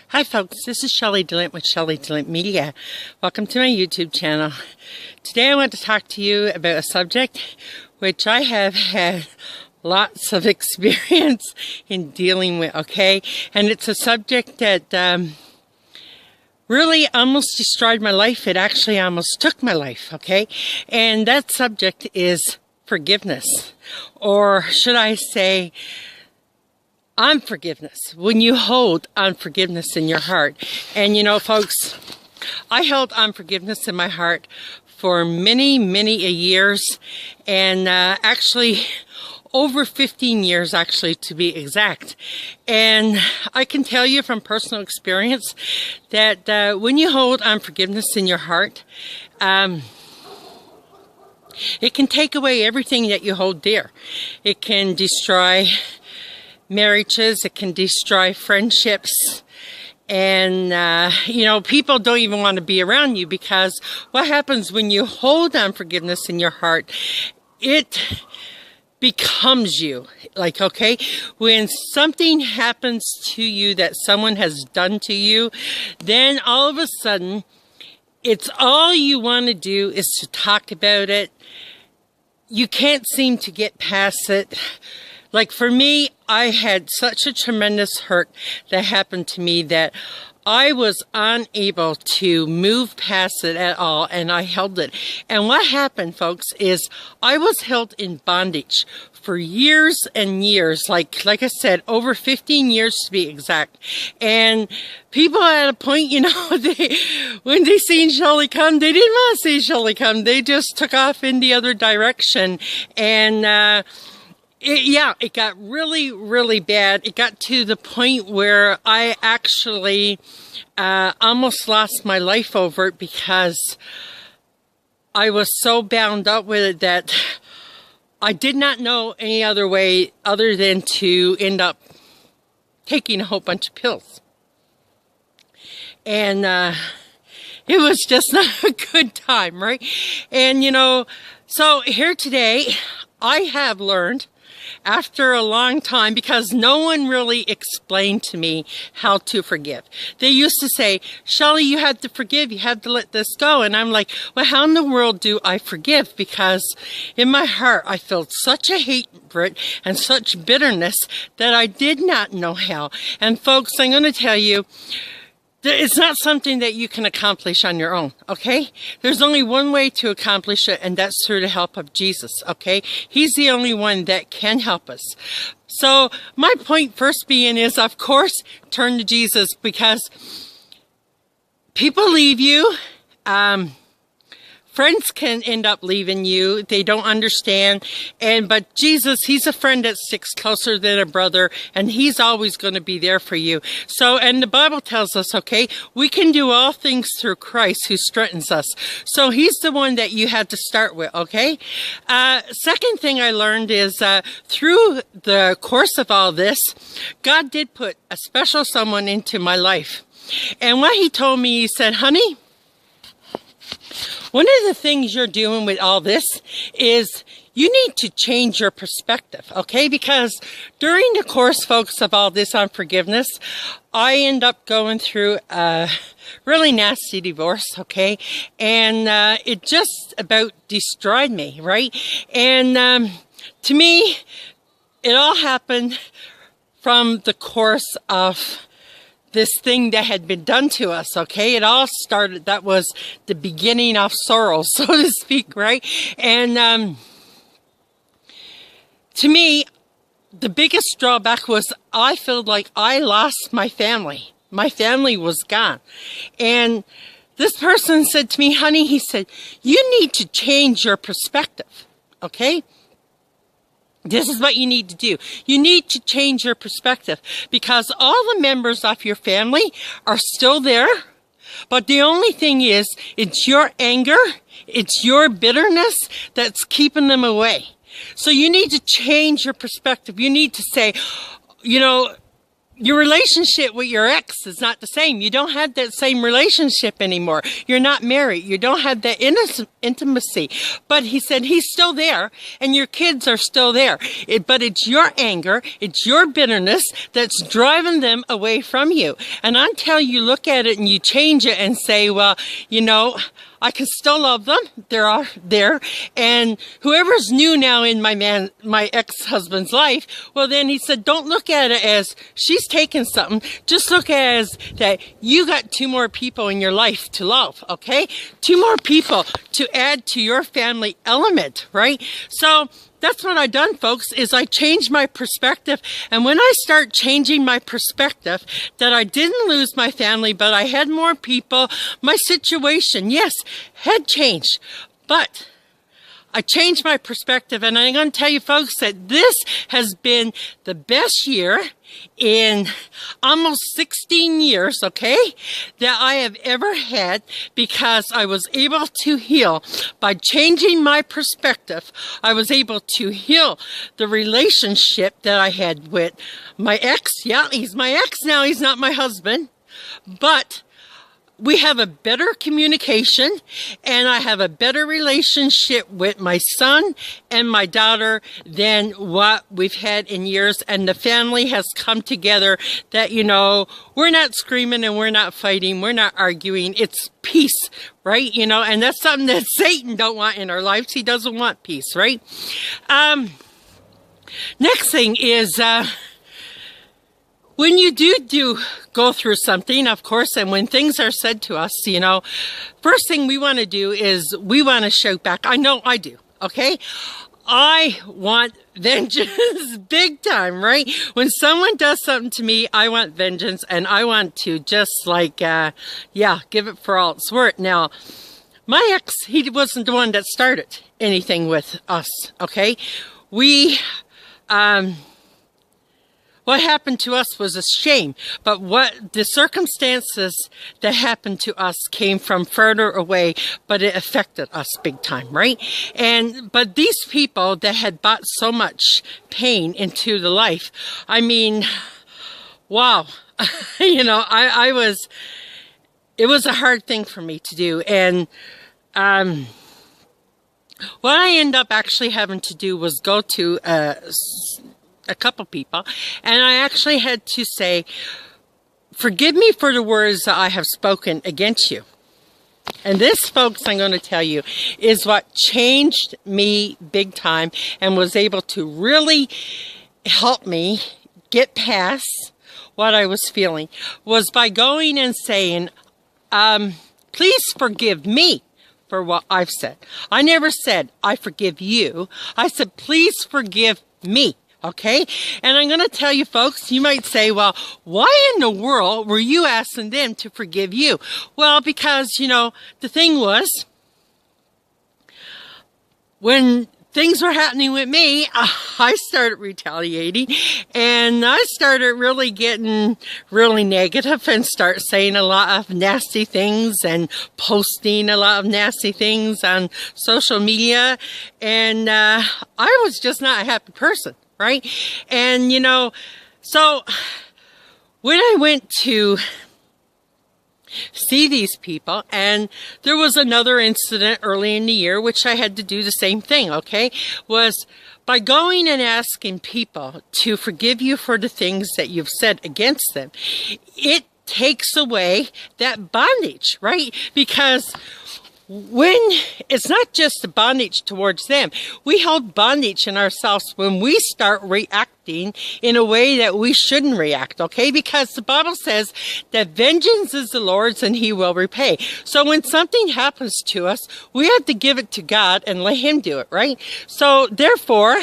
Hi folks, this is Shelley DeLint with Shelley DeLint Media. Welcome to my YouTube channel. Today I want to talk to you about a subject which I have had lots of experience in dealing with, okay? And it's a subject that really almost destroyed my life. It actually almost took my life, okay? And that subject is forgiveness. Or should I say, unforgiveness, when you hold unforgiveness in your heart. And you know, folks, I held unforgiveness in my heart for many years, and actually over 15 years, actually, to be exact. And I can tell you from personal experience that when you hold unforgiveness in your heart, it can take away everything that you hold dear. It can destroy marriages, it can destroy friendships, and you know, people don't even want to be around you, because what happens when you hold unforgiveness in your heart, it becomes you. Like, okay, when something happens to you that someone has done to you, then all of a sudden it's all you want to do is to talk about it. You can't seem to get past it. Like for me, I had such a tremendous hurt that happened to me that I was unable to move past it at all, and I held it. And what happened, folks, is I was held in bondage for years and years, like I said, over 15 years to be exact. And people at a point, you know, when they seen Shelley come, they didn't want to see Shelley come. They just took off in the other direction. And it got really bad. It got to the point where I actually almost lost my life over it, because I was so bound up with it that I did not know any other way other than to end up taking a whole bunch of pills. And it was just not a good time, right? And you know, so here today, I have learned, after a long time, because no one really explained to me how to forgive. They used to say, Shelley, you have to forgive, you have to let this go. And I'm like, well, how in the world do I forgive? Because in my heart, I felt such a hatred and such bitterness that I did not know how. And folks, I'm going to tell you, it's not something that you can accomplish on your own, okay? There's only one way to accomplish it, and that's through the help of Jesus, okay? He's the only one that can help us. So my point first being is, of course, turn to Jesus, because people leave you. Friends can end up leaving you. They don't understand. But Jesus, he's a friend that sticks closer than a brother, and he's always going to be there for you. So, and the Bible tells us, okay, we can do all things through Christ who strengthens us. So he's the one that you had to start with, okay? Second thing I learned is through the course of all this, God did put a special someone into my life. And what he told me, he said, honey, one of the things you're doing with all this is you need to change your perspective, okay? Because during the course, folks, of all this unforgiveness, I end up going through a really nasty divorce, okay? And it just about destroyed me, right? And to me, it all happened from the course of this thing that had been done to us, okay? It all started, that was the beginning of sorrow, so to speak, right? And to me, the biggest drawback was I felt like I lost my family. My family was gone. And this person said to me, honey, he said, you need to change your perspective, okay? This is what you need to do. You need to change your perspective, because all the members of your family are still there. But the only thing is, it's your anger, it's your bitterness that's keeping them away. So you need to change your perspective. You need to say, you know, your relationship with your ex is not the same. You don't have that same relationship anymore. You're not married. You don't have that intimacy. But he said he's still there, and your kids are still there. But it's your anger, it's your bitterness that's driving them away from you. And until you look at it and you change it and say, well, you know, I can still love them. They're there. And whoever's new now in my ex-husband's life, well, then he said, don't look at it as she's taking something. Just look at it as that you got 2 more people in your life to love, okay? 2 more people to add to your family element, right? So that's what I done, folks, is I changed my perspective. And when I start changing my perspective, that I didn't lose my family, but I had more people, my situation, yes, had changed. But I changed my perspective, and I'm going to tell you, folks, that this has been the best year in almost 16 years, okay, that I have ever had, because I was able to heal by changing my perspective. I was able to heal the relationship that I had with my ex. Yeah, he's my ex now. He's not my husband, but we have a better communication, and I have a better relationship with my son and my daughter than what we've had in years. And the family has come together that, you know, we're not screaming and we're not fighting. We're not arguing. It's peace, right? You know, and that's something that Satan don't want in our lives. He doesn't want peace, right? Next thing is, when you do go through something, of course, and when things are said to us, you know, first thing we want to do is we want to shout back. I know I do, okay? I want vengeance big time, right? When someone does something to me, I want vengeance, and I want to just like, yeah, give it for all it's worth. Now, my ex, he wasn't the one that started anything with us, okay? What happened to us was a shame, but what the circumstances that happened to us came from further away, but it affected us big time, right? But these people that had brought so much pain into the life, I mean, wow, you know, it was a hard thing for me to do. And what I ended up actually having to do was go to a couple people, and I actually had to say, forgive me for the words that I have spoken against you. And this, folks, I'm going to tell you, is what changed me big time and was able to really help me get past what I was feeling, was by going and saying, please forgive me for what I've said. I never said, I forgive you. I said, please forgive me. Okay? And I'm going to tell you, folks, you might say, well, why in the world were you asking them to forgive you? Well, because, you know, the thing was, when things were happening with me, I started retaliating, and I started really getting really negative and start saying a lot of nasty things and posting a lot of nasty things on social media. And I was just not a happy person. Right? And, you know, so when I went to see these people, and there was another incident early in the year, which I had to do the same thing, okay, was by going and asking people to forgive you for the things that you've said against them, it takes away that bondage, right? Because when it's not just the bondage towards them, we hold bondage in ourselves when we start reacting in a way that we shouldn't react, okay? Because the Bible says that vengeance is the Lord's and He will repay. So when something happens to us, we have to give it to God and let Him do it, right? So therefore,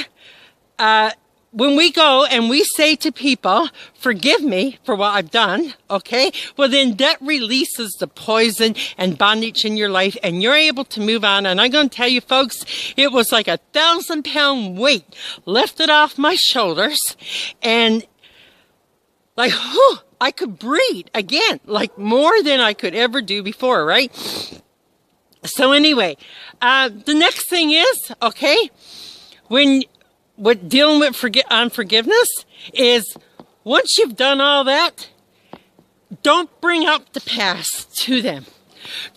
when we go and we say to people, forgive me for what I've done, okay? Well, then that releases the poison and bondage in your life, and you're able to move on. And I'm going to tell you, folks, it was like 1,000-pound weight lifted off my shoulders, and like, whew, I could breathe again, like more than I could ever do before, right? So anyway, the next thing is, okay, when dealing with unforgiveness is once you've done all that, don't bring up the past to them.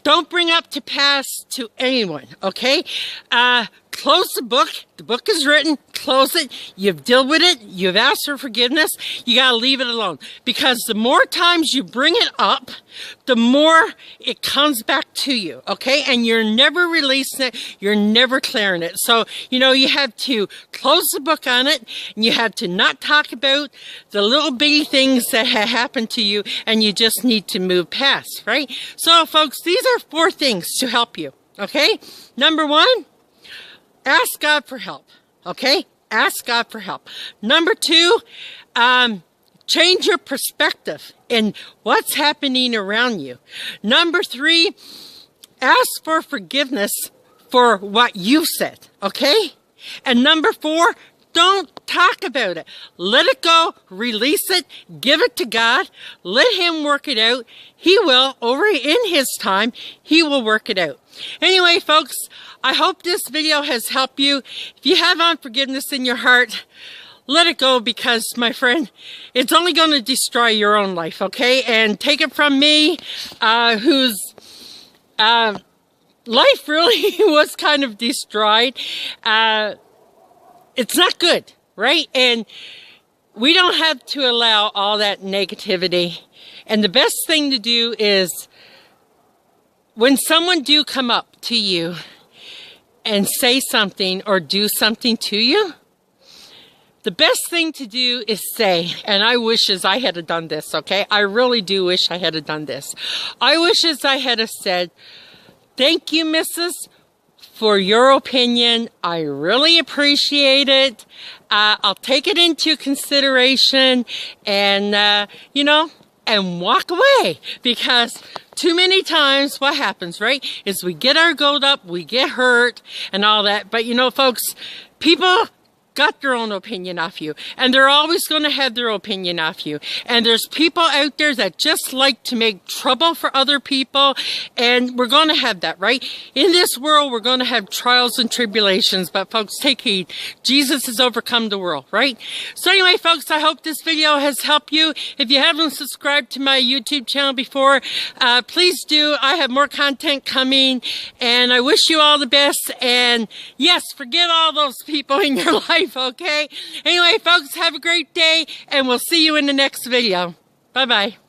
Don't bring up the past to anyone, okay? Close the book. The book is written. Close it. You've dealt with it. You've asked for forgiveness. You got to leave it alone. Because the more times you bring it up, the more it comes back to you, okay? And you're never releasing it. You're never clearing it. So, you know, you have to close the book on it. And you have to not talk about the little bitty things that have happened to you. And you just need to move past, right? So, folks, these are 4 things to help you, okay? Number 1, ask God for help, okay? Ask God for help. Number 2, change your perspective in what's happening around you. Number 3, ask for forgiveness for what you said, okay? And number 4, don't talk about it. Let it go. Release it. Give it to God. Let Him work it out. He will, over in His time, He will work it out. Anyway, folks, I hope this video has helped you. If you have unforgiveness in your heart, let it go, because, my friend, it's only going to destroy your own life, okay? And take it from me, whose life really was kind of destroyed. It's not good, right? And we don't have to allow all that negativity. And the best thing to do is, when someone do come up to you and say something or do something to you, the best thing to do is say, and I wish as I had done this, okay? I really do wish I had done this. I wish as I had said, thank you, Mrs., for your opinion. I really appreciate it. I'll take it into consideration and, you know, and walk away. Because too many times what happens, right, is we get our goat up, we get hurt and all that. But, you know, folks, people got their own opinion of you, and they're always going to have their opinion of you. And there's people out there that just like to make trouble for other people, and we're going to have that, right? In this world, we're going to have trials and tribulations, but folks, take heed. Jesus has overcome the world, right? So anyway, folks, I hope this video has helped you. If you haven't subscribed to my YouTube channel before, please do. I have more content coming, and I wish you all the best. And yes, forget all those people in your life. Okay? Anyway, folks, have a great day, and we'll see you in the next video. Bye-bye.